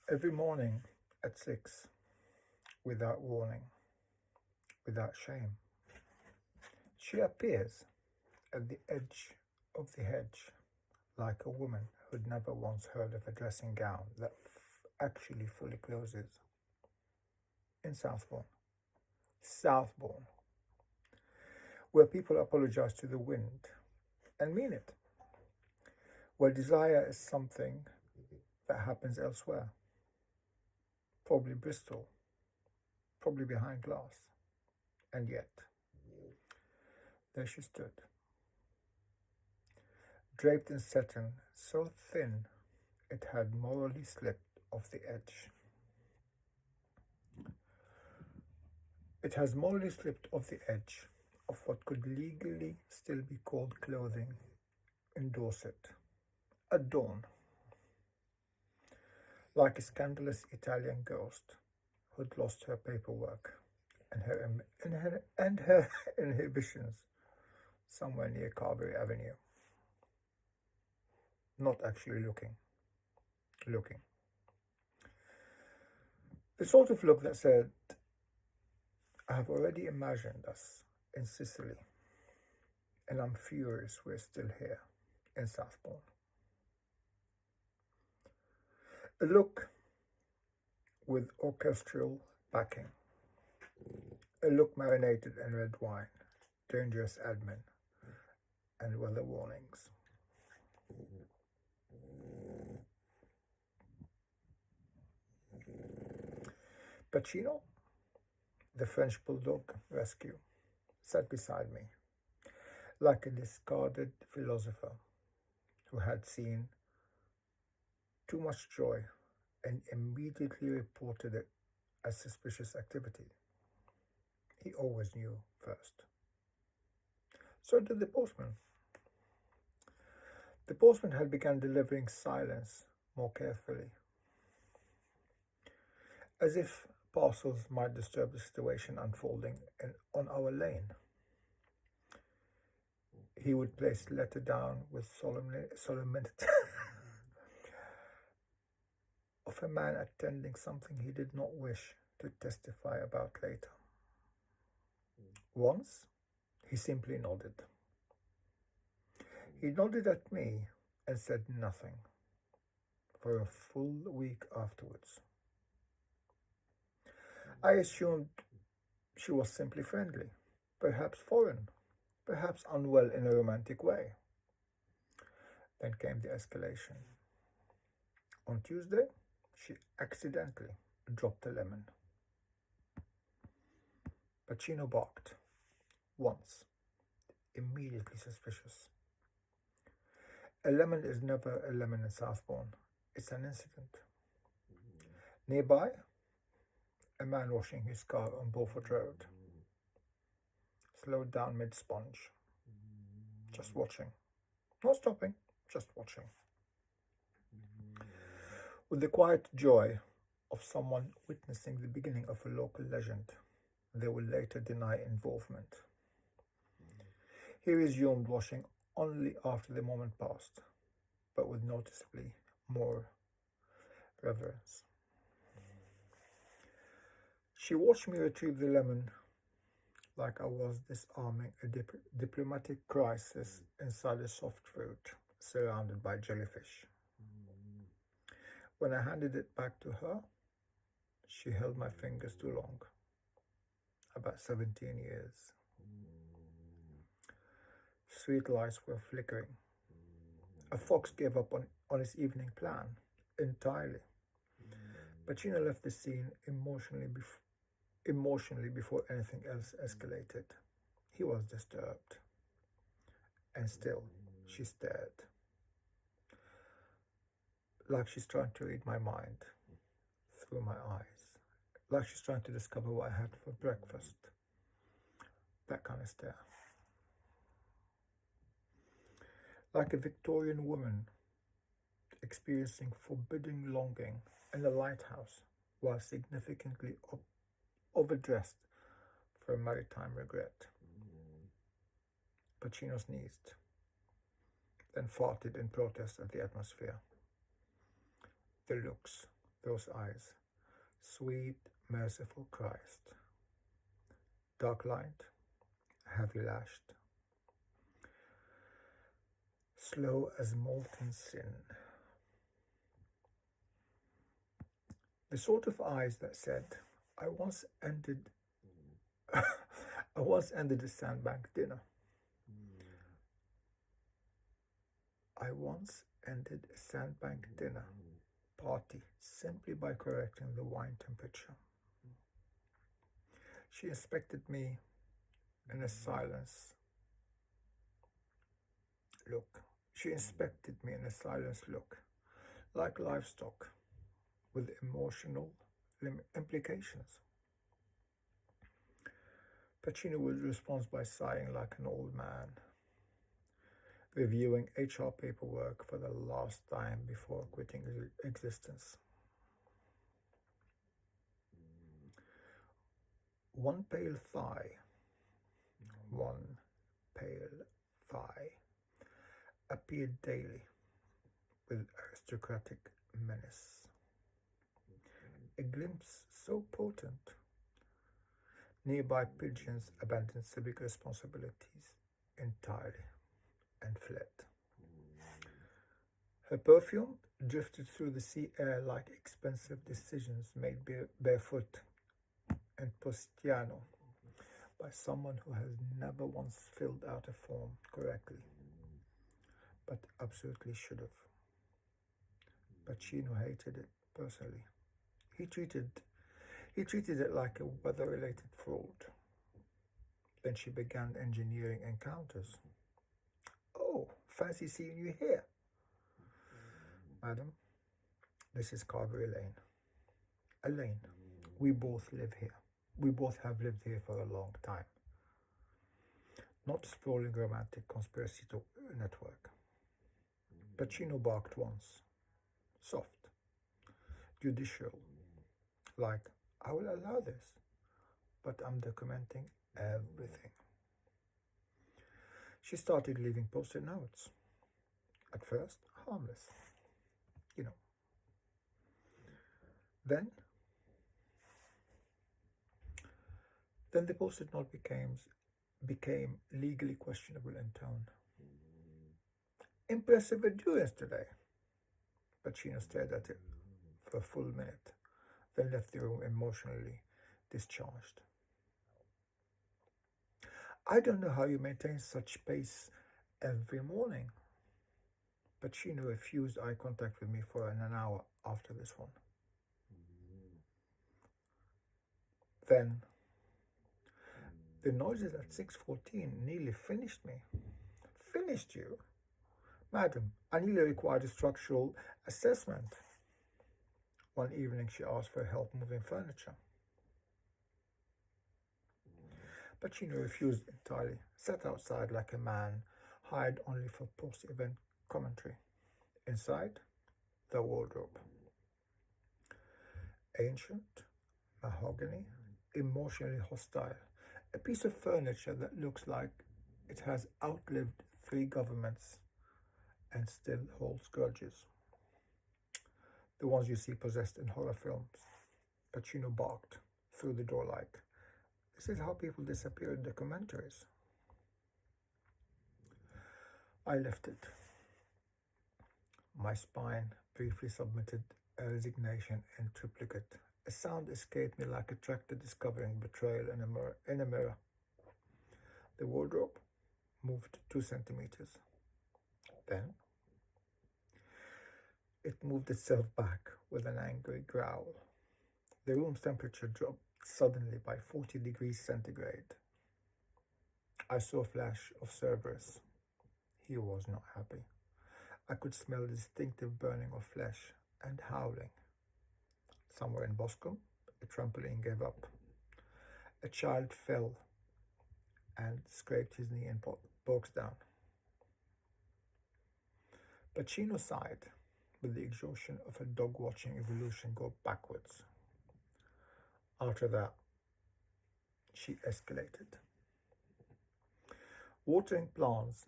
Every morning at 6, without warning, without shame, she appears at the edge of the hedge like a woman who'd never once heard of a dressing gown that actually fully closes. In Southbourne, where people apologize to the wind and mean it, where desire is something that happens elsewhere, probably Bristol, probably behind glass. And yet, there she stood, draped in satin so thin it had morally slipped off the edge. It has morally slipped off the edge of what could legally still be called clothing in Dorset, at dawn, like a scandalous Italian ghost who'd lost her paperwork and her inhibitions somewhere near Carberry Avenue. Not actually looking. The sort of look that said, I have already imagined us in Sicily, and I'm furious we're still here in Southbourne. A look with orchestral backing. A look marinated in red wine, dangerous admin, and weather warnings. Pacino, the French bulldog rescue, sat beside me, like a discarded philosopher who had seen too much joy and immediately reported it as suspicious activity. He always knew first. So did the postman. The postman had begun delivering silence more carefully, as if parcels might disturb the situation unfolding on our lane. He would place the letter down with solemnity of a man attending something he did not wish to testify about later. Once, he simply nodded. He nodded at me and said nothing for a full week afterwards. I assumed she was simply friendly, perhaps foreign, perhaps unwell in a romantic way. Then came the escalation. On Tuesday, she accidentally dropped a lemon. Pacino barked. Once. Immediately suspicious. A lemon is never a lemon in Southbourne. It's an incident. Nearby, a man washing his car on Beaufort Road. Slowed down mid-sponge. Just watching. Not stopping, just watching. With the quiet joy of someone witnessing the beginning of a local legend, they will later deny involvement. He resumed washing only after the moment passed, but with noticeably more reverence. She watched me retrieve the lemon like I was disarming a diplomatic crisis inside a soft fruit surrounded by jellyfish. When I handed it back to her, she held my fingers too long. About 17 years. Sweet lights were flickering. A fox gave up on his evening plan entirely. Pacino left the scene emotionally before anything else escalated. He was disturbed. And still, she stared. Like she's trying to read my mind through my eyes. Like she's trying to discover what I had for breakfast. That kind of stare. Like a Victorian woman experiencing forbidding longing in a lighthouse while significantly overdressed for a maritime regret. Pacino sneezed, then farted in protest at the atmosphere. The looks, those eyes. Sweet, merciful Christ. Dark-lined, heavy-lashed. Slow as molten sin. The sort of eyes that said, I once ended a sandbank dinner. I once ended a sandbank dinner party simply by correcting the wine temperature. She inspected me in a silence look. She inspected me in a silence look, like livestock, with emotional implications. Pacino would respond by sighing like an old man, reviewing HR paperwork for the last time before quitting existence. One pale thigh appeared daily with aristocratic menace. A glimpse so potent, nearby pigeons abandoned civic responsibilities entirely and fled. Her perfume drifted through the sea air like expensive decisions made barefoot in Postiano by someone who has never once filled out a form correctly, but absolutely should have. Pacino hated it personally. He treated it like a weather-related fraud. Then she began engineering encounters. Oh, fancy seeing you here. Madam, this is Carberry Lane. A lane. We both live here. We both have lived here for a long time. Not sprawling romantic conspiracy network. Pacino barked once. Soft. Judicial. Like, I will allow this, but I'm documenting everything. She started leaving post-it notes. At first, harmless. Then the post-it note became legally questionable in tone. Impressive endurance today. Pacino stared at it for a full minute, then left the room emotionally discharged. I don't know how you maintain such pace every morning. Pacino refused eye contact with me for an hour after this one. Then, the noises at 6:14 nearly finished me. Finished you? Madam, I nearly required a structural assessment. One evening she asked for help moving furniture. Pacino refused entirely, sat outside like a man hired only for post-event commentary. Inside, the wardrobe. Ancient, mahogany, emotionally hostile. A piece of furniture that looks like it has outlived 3 governments and still holds grudges. The ones you see possessed in horror films. Pacino barked through the door like, this is how people disappear in documentaries. I left it. My spine briefly submitted a resignation in triplicate. A sound escaped me like a tractor discovering betrayal in a mirror. The wardrobe moved 2 centimeters. Then it moved itself back with an angry growl. The room's temperature dropped suddenly by 40 degrees centigrade. I saw a flash of Cerberus. He was not happy. I could smell the distinctive burning of flesh and howling. Somewhere in Boscombe, a trampoline gave up. A child fell and scraped his knee and broke down. Pacino sighed with the exhaustion of a dog watching evolution go backwards. After that, she escalated. Watering plants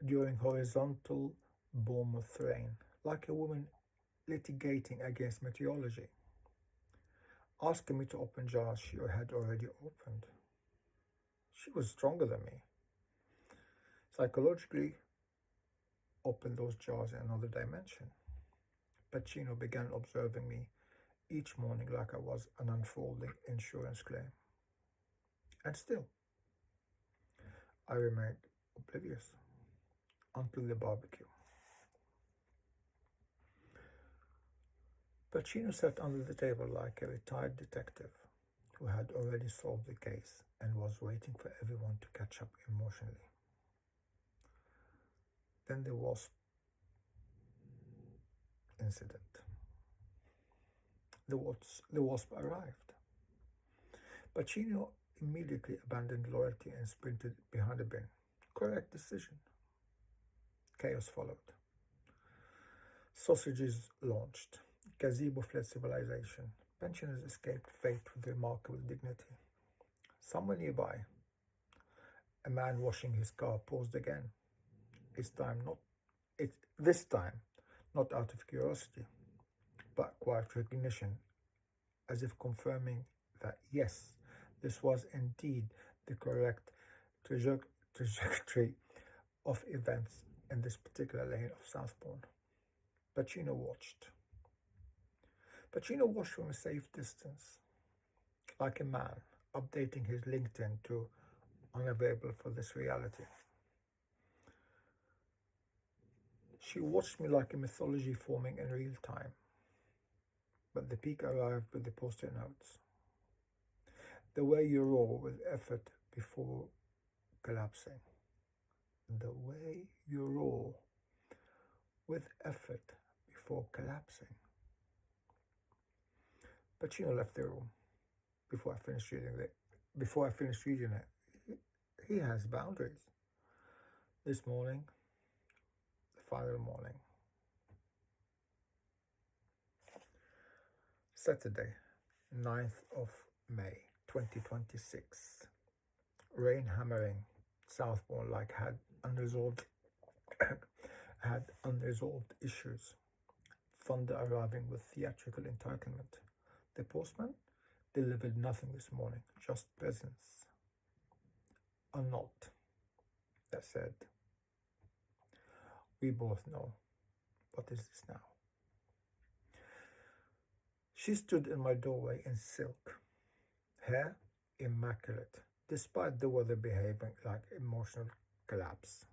during horizontal Bournemouth rain, like a woman litigating against meteorology, asking me to open jars she had already opened. She was stronger than me. Psychologically, opened those jars in another dimension. Pacino began observing me each morning like I was an unfolding insurance claim. And still, I remained oblivious until the barbecue. Pacino sat under the table like a retired detective who had already solved the case and was waiting for everyone to catch up emotionally. Then the wasp incident. The wasp arrived. Pacino immediately abandoned loyalty and sprinted behind a bin. Correct decision. Chaos followed. Sausages launched. Gazebo fled civilization. Pensioners escaped fate with remarkable dignity. Somewhere nearby, a man washing his car paused again. This time not out of curiosity, but quiet recognition, as if confirming that yes, this was indeed the correct trajectory of events in this particular lane of Southbourne. Pacino watched. Pacino watched from a safe distance, like a man updating his LinkedIn to unavailable for this reality. She watched me like a mythology forming in real time. But the peak arrived with the post-it notes. The way you roar with effort before collapsing. The way you roar with effort before collapsing. Pacino left the room before I finished reading it. He has boundaries. This morning, the final morning. Saturday, 9th of May, 2026. Rain hammering Southbourne like had unresolved issues. Thunder arriving with theatrical entitlement. The postman delivered nothing this morning, just presents. A note that said, "We both know. What is this now?" She stood in my doorway in silk, hair immaculate, despite the weather behaving like emotional collapse.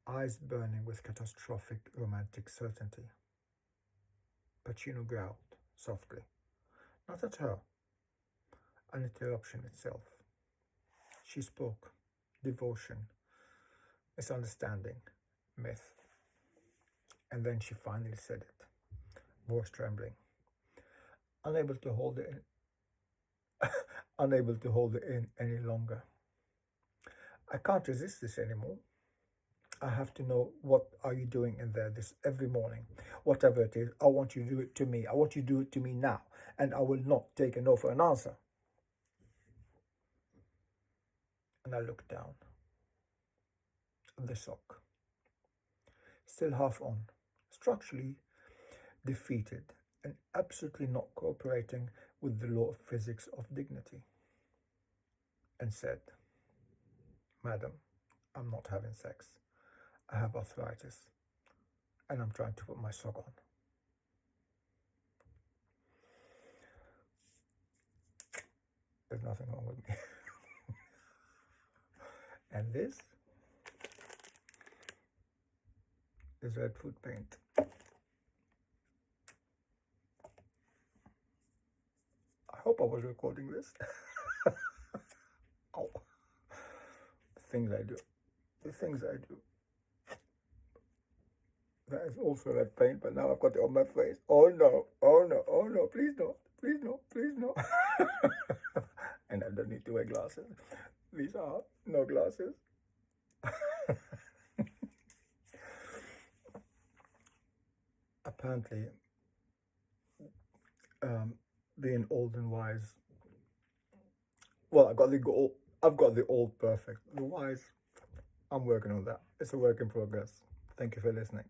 Eyes burning with catastrophic romantic certainty. Pacino growled softly, not at her, an interruption itself. She spoke, devotion, misunderstanding, myth. And then she finally said it, voice trembling, unable to hold it in any longer. I can't resist this anymore. I have to know, what are you doing in there this every morning? Whatever it is, I want you to do it to me. I want you to do it to me now, and I will not take a no for an answer. And I looked down. The sock, still half on, structurally defeated and absolutely not cooperating with the law of physics of dignity, and said, "Madam, I'm not having sex. I have arthritis, and I'm trying to put my sock on." There's nothing wrong with me. And this is red food paint. I hope I was recording this. Oh, the things I do. That is also red paint, but now I've got it on my face. Oh no, please no. And I don't need to wear glasses. These are no glasses. Apparently, being old and wise. Well, I've got the old perfect. The wise, I'm working on that. It's a work in progress. Thank you for listening.